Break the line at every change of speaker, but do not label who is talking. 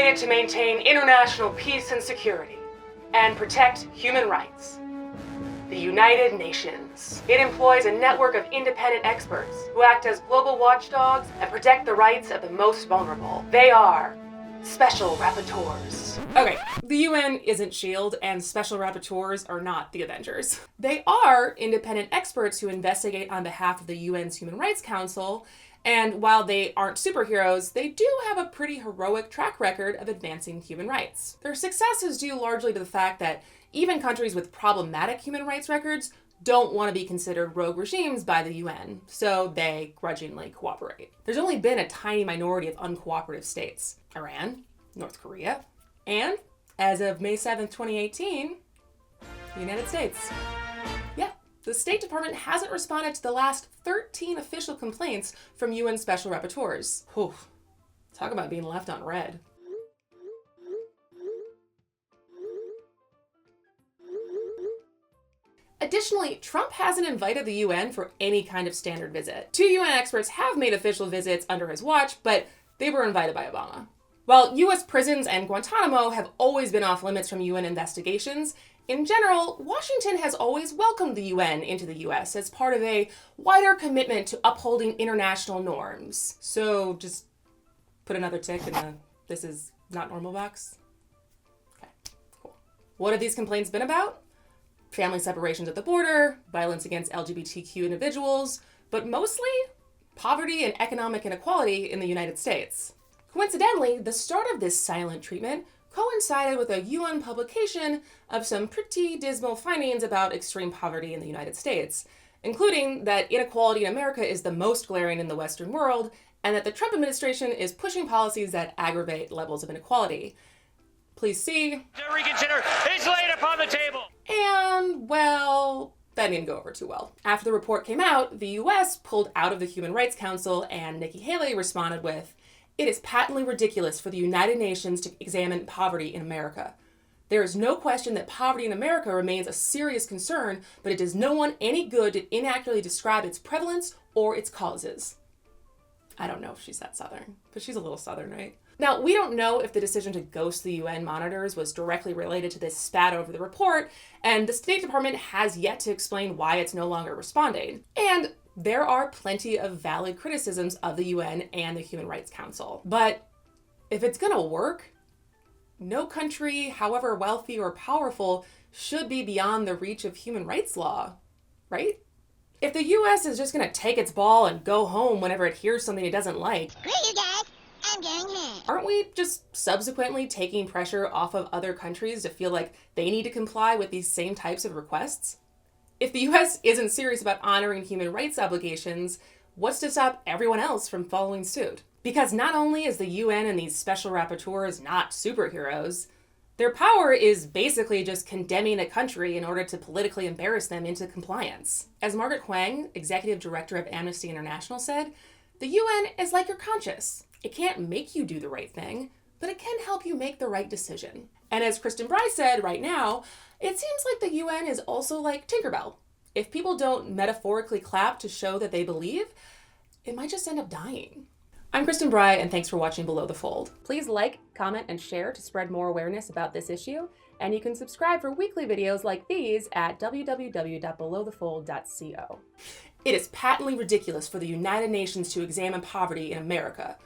created to maintain international peace and security and protect human rights. The United Nations. It employs a network of independent experts who act as global watchdogs and protect the rights of the most vulnerable. They are special rapporteurs.
Okay, the UN isn't S.H.I.E.L.D. and special rapporteurs are not the Avengers. They are independent experts who investigate on behalf of the UN's Human Rights Council, and while they aren't superheroes, they do have a pretty heroic track record of advancing human rights. Their success is due largely to the fact that even countries with problematic human rights records don't want to be considered rogue regimes by the UN, so they grudgingly cooperate. There's only been a tiny minority of uncooperative states: Iran, North Korea, and, as of May 7th, 2018, the United States. Yeah, the State Department hasn't responded to the last 13 official complaints from UN Special Rapporteurs. Whew, talk about being left on red. Additionally, Trump hasn't invited the UN for any kind of standard visit. 2 UN experts have made official visits under his watch, but they were invited by Obama. While US prisons and Guantanamo have always been off limits from UN investigations, in general, Washington has always welcomed the UN into the US as part of a wider commitment to upholding international norms. So just put another tick in the "this is not normal" box. Okay, cool. What have these complaints been about? Family separations at the border, violence against LGBTQ individuals, but mostly poverty and economic inequality in the United States. Coincidentally, the start of this silent treatment coincided with a UN publication of some pretty dismal findings about extreme poverty in the United States, including that inequality in America is the most glaring in the Western world, and that the Trump administration is pushing policies that aggravate levels of inequality. Please see.
To reconsider is laid upon the table.
And, well, that didn't go over too well. After the report came out, the US pulled out of the Human Rights Council, and Nikki Haley responded with, "It is patently ridiculous for the United Nations to examine poverty in America. There is no question that poverty in America remains a serious concern, but it does no one any good to inaccurately describe its prevalence or its causes." I don't know if she's that Southern, but she's a little Southern, right? Now, we don't know if the decision to ghost the UN monitors was directly related to this spat over the report, and the State Department has yet to explain why it's no longer responding. And there are plenty of valid criticisms of the UN and the Human Rights Council. But if it's gonna work, no country, however wealthy or powerful, should be beyond the reach of human rights law, right? If the US is just gonna take its ball and go home whenever it hears something it doesn't like,
Screw you guys, I'm going home.
aren't we just subsequently taking pressure off of other countries to feel like they need to comply with these same types of requests? If the US isn't serious about honoring human rights obligations, what's to stop everyone else from following suit? Because not only is the UN and these special rapporteurs not superheroes, their power is basically just condemning a country in order to politically embarrass them into compliance. As Margaret Huang, executive director of Amnesty International, said, the UN is like your conscience. It can't make you do the right thing, but it can help you make the right decision. And as Kristin Brey said right now, it seems like the UN is also like Tinkerbell. If people don't metaphorically clap to show that they believe, it might just end up dying. I'm Kristin Brey, and thanks for watching Below the Fold. Please like, comment, and share to spread more awareness about this issue, and you can subscribe for weekly videos like these at www.belowthefold.co. It is patently ridiculous for the United Nations to examine poverty in America.